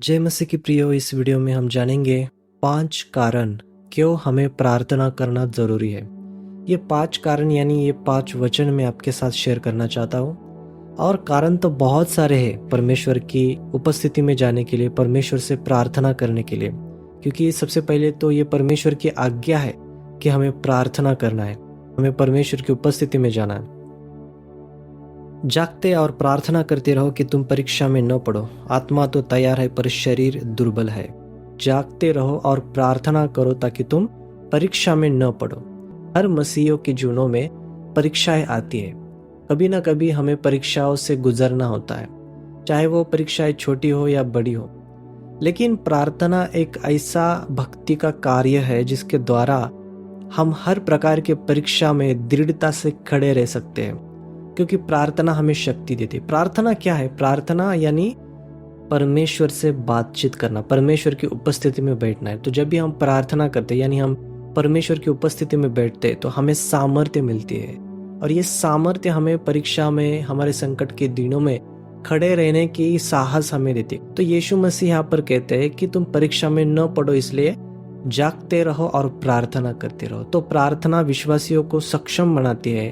जय मसीह की प्रियो। इस वीडियो में हम जानेंगे 5 कारण क्यों हमें प्रार्थना करना ज़रूरी है। ये 5 कारण यानी ये 5 वचन मैं आपके साथ शेयर करना चाहता हूँ। और कारण तो बहुत सारे हैं परमेश्वर की उपस्थिति में जाने के लिए, परमेश्वर से प्रार्थना करने के लिए। क्योंकि सबसे पहले तो ये परमेश्वर की आज्ञा है कि हमें प्रार्थना करना है, हमें परमेश्वर की उपस्थिति में जाना है। जागते और प्रार्थना करते रहो कि तुम परीक्षा में न पड़ो। आत्मा तो तैयार है पर शरीर दुर्बल है। जागते रहो और प्रार्थना करो ताकि तुम परीक्षा में न पड़ो। हर मसीहियों के जीवनों में परीक्षाएं आती है। कभी ना कभी हमें परीक्षाओं से गुजरना होता है, चाहे वो परीक्षाएं छोटी हो या बड़ी हो। लेकिन प्रार्थना एक ऐसा भक्ति का कार्य है जिसके द्वारा हम हर प्रकार के परीक्षा में दृढ़ता से खड़े रह सकते हैं, क्योंकि प्रार्थना हमें शक्ति देती है। प्रार्थना क्या है? प्रार्थना यानी परमेश्वर से बातचीत करना, परमेश्वर की उपस्थिति में बैठना है। तो जब भी हम प्रार्थना करते हैं यानी हम परमेश्वर की उपस्थिति में बैठते हैं तो हमें सामर्थ्य मिलती है। और ये सामर्थ्य हमें परीक्षा में, हमारे संकट के दिनों में खड़े रहने की साहस हमें देती है। तो यीशु मसीह यहाँ पर कहते हैं कि तुम परीक्षा में न पड़ो, इसलिए जागते रहो और प्रार्थना करते रहो। तो प्रार्थना विश्वासियों को सक्षम बनाती है,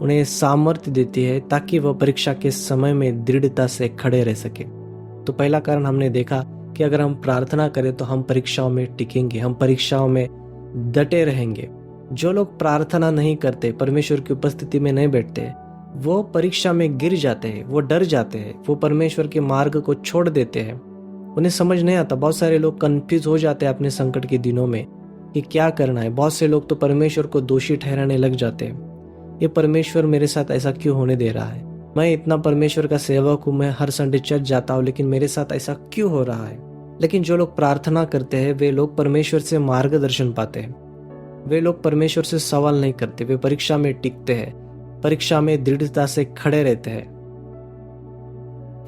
उन्हें सामर्थ्य देती है ताकि वह परीक्षा के समय में दृढ़ता से खड़े रह सके। तो पहला कारण हमने देखा कि अगर हम प्रार्थना करें तो हम परीक्षाओं में टिकेंगे, हम परीक्षाओं में डटे रहेंगे। जो लोग प्रार्थना नहीं करते, परमेश्वर की उपस्थिति में नहीं बैठते, वो परीक्षा में गिर जाते हैं, वो डर जाते हैं, वो परमेश्वर के मार्ग को छोड़ देते हैं। उन्हें समझ नहीं आता। बहुत सारे लोग कंफ्यूज हो जाते हैं अपने संकट के दिनों में कि क्या करना है। बहुत से लोग तो परमेश्वर को दोषी ठहराने लग जाते हैं। ये परमेश्वर मेरे साथ ऐसा क्यों होने दे रहा है? मैं इतना परमेश्वर का सेवक हूँ, मैं हर संडे चर्च जाता हूँ, लेकिन मेरे साथ ऐसा क्यों हो रहा है? लेकिन जो लोग प्रार्थना करते हैं वे लोग परमेश्वर से मार्गदर्शन पाते हैं। वे लोग परमेश्वर से सवाल नहीं करते, वे परीक्षा में टिकते हैं, परीक्षा में दृढ़ता से खड़े रहते हैं।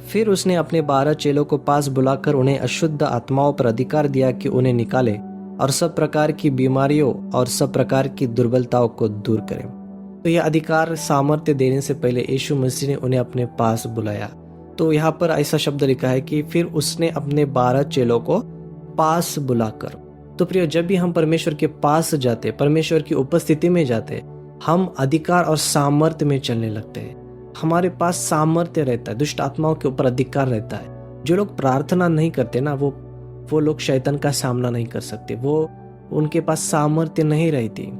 फिर उसने अपने 12 चेलों को पास बुलाकर उन्हें अशुद्ध आत्माओं पर अधिकार दिया कि उन्हें निकाले और सब प्रकार की बीमारियों और सब प्रकार की दुर्बलताओं को दूर करें। तो यह अधिकार सामर्थ्य देने से पहले यीशु मसीह ने उन्हें अपने पास बुलाया। तो यहाँ पर ऐसा शब्द लिखा है कि फिर उसने अपने 12 चेलों को पास बुलाकर। तो प्रिय, जब भी हम परमेश्वर के पास जाते, परमेश्वर की उपस्थिति में जाते, हम अधिकार और सामर्थ्य में चलने लगते हैं। हमारे पास सामर्थ्य रहता है, दुष्ट आत्माओं के ऊपर अधिकार रहता है। जो लोग प्रार्थना नहीं करते ना, वो लोग शैतान का सामना नहीं कर सकते, वो उनके पास सामर्थ्य नहीं रहती।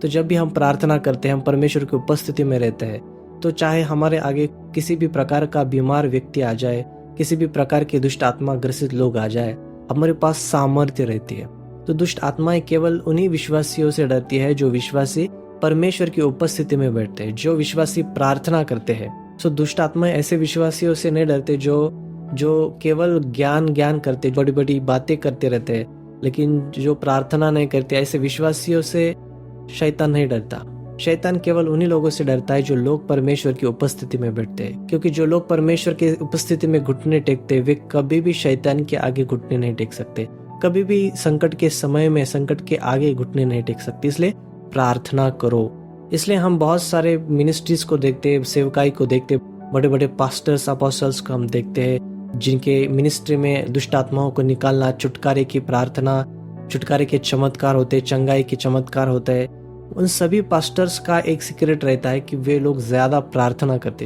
तो जब भी हम प्रार्थना करते हैं, हम परमेश्वर की उपस्थिति में रहते हैं, तो चाहे हमारे आगे किसी भी प्रकार का बीमार व्यक्ति आ जाए, किसी भी प्रकार के दुष्ट आत्मा ग्रसित लोग आ जाए, हमारे पास सामर्थ्य रहती है। तो दुष्ट आत्माएं केवल उन्हीं विश्वासियों से डरती है जो विश्वासी परमेश्वर की उपस्थिति में बैठते हैं, जो विश्वासी प्रार्थना करते हैं। तो दुष्ट आत्माएं ऐसे विश्वासियों से नहीं डरते जो केवल ज्ञान करते, बड़ी बड़ी बातें करते रहते हैं। लेकिन जो प्रार्थना नहीं करते, ऐसे विश्वासियों से शैतान नहीं डरता। शैतान केवल उन्हीं लोगों से डरता है जो लोग परमेश्वर की उपस्थिति में बैठते हैं। क्योंकि जो लोग परमेश्वर की उपस्थिति में घुटने टेकते, वे कभी भी शैतान के आगे घुटने नहीं टेक सकते, कभी भी संकट के समय में संकट के आगे घुटने नहीं टेक सकते। इसलिए प्रार्थना करो। इसलिए हम बहुत सारे मिनिस्ट्रीज को देखते, सेवकाई को देखते, बड़े बड़े पास्टर्स, अपोस्टल्स को हम देखते हैं जिनके मिनिस्ट्री में दुष्ट आत्माओं को निकालना, छुटकारे की प्रार्थना, छुटकारे के चमत्कार होते, चंगाई के चमत्कार होते हैं। उन सभी पास्टर्स का एक सीक्रेट रहता है कि वे लोग ज्यादा प्रार्थना करते।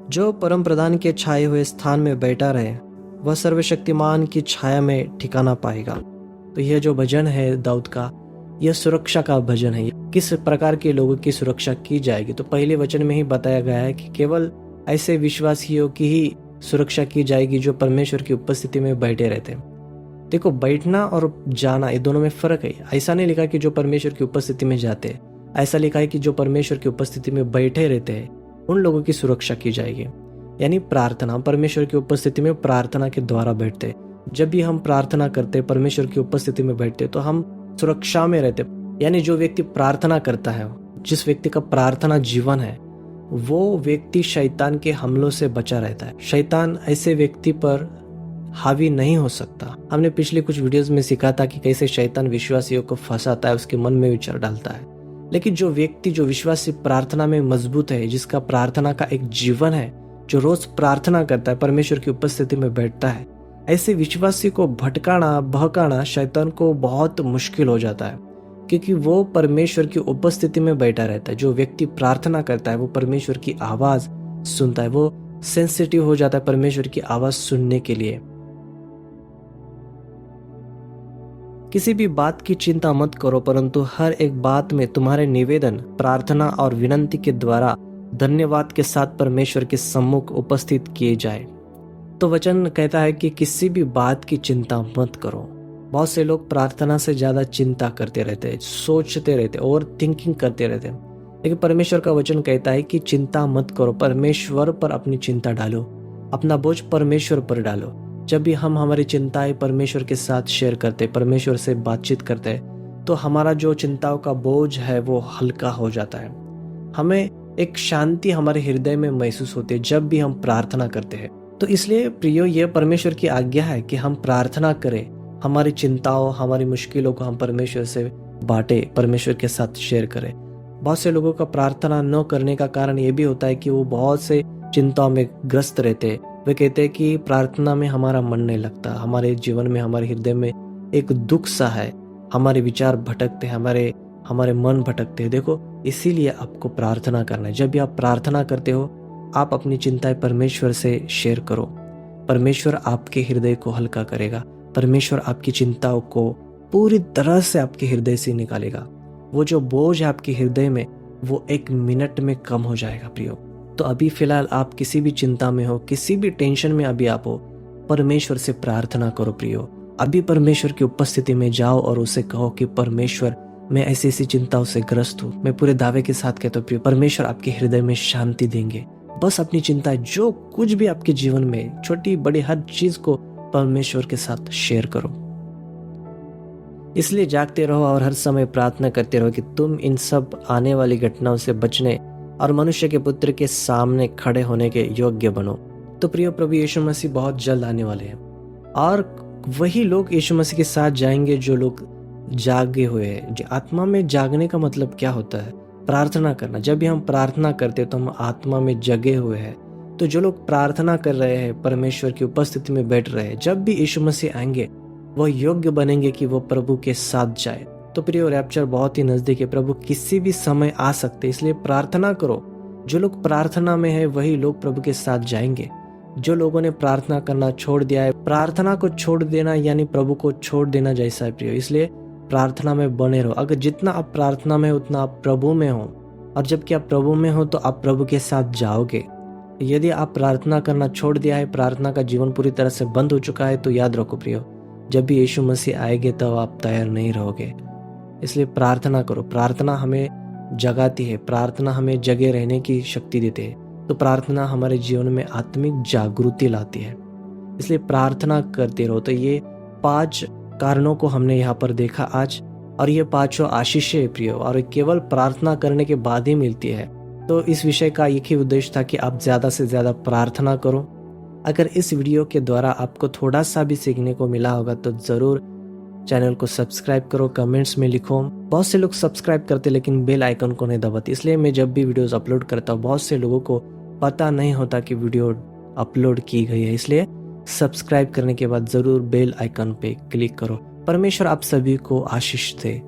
जो परम प्रधान के छाए हुए स्थान में बैठा रहे, वह सर्वशक्तिमान की छाया में ठिकाना पाएगा। तो यह जो भजन है दाऊद का, यह सुरक्षा का भजन है। किस प्रकार के लोगों की सुरक्षा की जाएगी? तो पहले वचन में ही बताया गया है कि केवल ऐसे विश्वासियों की ही सुरक्षा की जाएगी जो परमेश्वर की उपस्थिति में बैठे रहते हैं। देखो, बैठना और जाना, ये दोनों में फर्क है। ऐसा नहीं लिखा कि जो परमेश्वर की उपस्थिति में जाते हैं, ऐसा लिखा है कि जो परमेश्वर की उपस्थिति में बैठे रहते हैं उन लोगों की सुरक्षा की जाएगी। यानी प्रार्थना, परमेश्वर की उपस्थिति में प्रार्थना के द्वारा बैठते। जब भी हम प्रार्थना करते, परमेश्वर की उपस्थिति में बैठते, तो हम सुरक्षा में रहते। यानी जो व्यक्ति प्रार्थना करता है, जिस व्यक्ति का प्रार्थना जीवन है, वो व्यक्ति शैतान के हमलों से बचा रहता है। शैतान ऐसे व्यक्ति पर हावी नहीं हो सकता। हमने पिछले कुछ वीडियोस में सीखा था कि कैसे शैतान विश्वासियों को फंसाता है, उसके मन में विचार डालता है। लेकिन जो व्यक्ति, जो विश्वासी प्रार्थना में मजबूत है, जिसका प्रार्थना का एक जीवन है, जो रोज प्रार्थना करता है, परमेश्वर की उपस्थिति में बैठता है, ऐसे विश्वासी को भटकाना बहकाना शैतान को बहुत मुश्किल हो जाता है, क्योंकि वो परमेश्वर की उपस्थिति में बैठा रहता है। जो व्यक्ति प्रार्थना करता है वो परमेश्वर की आवाज सुनता है, वो सेंसिटिव हो जाता है परमेश्वर की आवाज सुनने के लिए। किसी भी बात की चिंता मत करो, परंतु हर एक बात में तुम्हारे निवेदन, प्रार्थना और विनंती के द्वारा धन्यवाद के साथ परमेश्वर के सम्मुख उपस्थित किए जाए। तो वचन कहता है कि किसी भी बात की चिंता मत करो। बहुत से लोग प्रार्थना से ज्यादा चिंता करते रहते हैं, सोचते रहते, और थिंकिंग करते रहते हैं। लेकिन परमेश्वर का वचन कहता है कि चिंता मत करो, परमेश्वर पर अपनी चिंता डालो, अपना बोझ परमेश्वर पर डालो। जब भी हम हमारी चिंताएं परमेश्वर के साथ शेयर करते, परमेश्वर से बातचीत करते, तो हमारा जो चिंताओं का बोझ है वो हल्का हो जाता है। हमें एक शांति हमारे हृदय में महसूस होती है जब भी हम प्रार्थना करते हैं। तो इसलिए प्रियो, ये परमेश्वर की आज्ञा है कि हम प्रार्थना करें, हमारी चिंताओं, हमारी मुश्किलों को हम परमेश्वर से बांटे, परमेश्वर के साथ शेयर करें। बहुत से लोगों का प्रार्थना न करने का कारण ये भी होता है कि वो बहुत से चिंताओं में ग्रस्त रहते। वे कहते हैं कि प्रार्थना में हमारा मन नहीं लगता, हमारे जीवन में, हमारे हृदय में एक दुख सा है, हमारे विचार भटकते हैं, हमारे मन भटकते हैं। देखो, इसीलिए आपको प्रार्थना करना है। जब भी आप प्रार्थना करते हो, आप अपनी चिंताएं परमेश्वर से शेयर करो। परमेश्वर आपके हृदय को हल्का करेगा, परमेश्वर आपकी चिंताओं को पूरी तरह से आपके हृदय से निकालेगा। वो जो बोझ है आपके हृदय में, वो 1 मिनट में कम हो जाएगा प्रियो। तो अभी फिलहाल आप किसी भी चिंता में हो, किसी भी टेंशन में अभी आप हो, परमेश्वर से प्रार्थना करो प्रियो। अभी परमेश्वर की उपस्थिति में जाओ और उसे कहो कि परमेश्वर, मैं ऐसी ऐसी चिंताओं से ग्रस्त हूँ। मैं पूरे दावे के साथ कहता हूँ प्रियो, परमेश्वर आपके हृदय में शांति देंगे। बस अपनी चिंताएं, जो कुछ भी आपके जीवन में, छोटी बड़ी हर चीज को परमेश्वर के साथ शेयर करो। इसलिए जागते रहो और हर समय प्रार्थना करते रहो कि तुम इन सब आने वाली घटनाओं से बचने और मनुष्य के पुत्र के सामने खड़े होने के योग्य बनो। तो प्रिय, प्रभु यीशु मसीह बहुत जल्द आने वाले हैं, और वही लोग यीशु मसीह के साथ जाएंगे जो लोग जागे हुए हैं। आत्मा में जागने का मतलब क्या होता है? प्रार्थना करना। जब भी हम प्रार्थना करते तो हम आत्मा में जगे हुए हैं। तो जो लोग प्रार्थना कर रहे हैं, परमेश्वर की उपस्थिति में बैठ रहे हैं, जब भी यीशु मसीह आएंगे वह योग्य बनेंगे कि वो प्रभु के साथ जाए। तो प्रिय, रैप्चर बहुत ही नजदीक है, प्रभु किसी भी समय आ सकते, इसलिए प्रार्थना करो। जो लोग प्रार्थना में है वही लोग प्रभु के साथ जाएंगे। जो लोगों ने प्रार्थना करना छोड़ दिया है, प्रार्थना को छोड़ देना यानी प्रभु को छोड़ देना जैसा है प्रिय। इसलिए प्रार्थना में बने रहो। अगर जितना आप प्रार्थना में उतना आप प्रभु में हो, और जबकि आप प्रभु में हो तो आप प्रभु के साथ जाओगे। यदि आप प्रार्थना करना छोड़ दिया है, प्रार्थना का जीवन पूरी तरह से बंद हो चुका है, तो याद रखो प्रियो, जब भी यीशु मसीह आएंगे तब आप तैयार नहीं रहोगे। इसलिए प्रार्थना करो। प्रार्थना हमें जगाती है, प्रार्थना हमें जगे रहने की शक्ति देती है। तो प्रार्थना हमारे जीवन में आत्मिक जागृति लाती है, इसलिए प्रार्थना करते रहो। तो ये 5 कारणों को हमने यहाँ पर देखा आज, और ये 5 आशीषें प्रिय, और केवल प्रार्थना करने के बाद ही मिलती है। तो इस विषय का एक ही उद्देश्य था कि आप ज्यादा से ज्यादा प्रार्थना करो। अगर इस वीडियो के द्वारा आपको थोड़ा सा भी सीखने को मिला होगा तो जरूर चैनल को सब्सक्राइब करो, कमेंट्स में लिखो। बहुत से लोग सब्सक्राइब करते लेकिन बेल आइकन को नहीं दबाते, इसलिए मैं जब भी वीडियोस अपलोड करता हूँ बहुत से लोगों को पता नहीं होता कि वीडियो अपलोड की गई है। इसलिए सब्सक्राइब करने के बाद जरूर बेल आइकन पे क्लिक करो। परमेश्वर आप सभी को आशीष दे।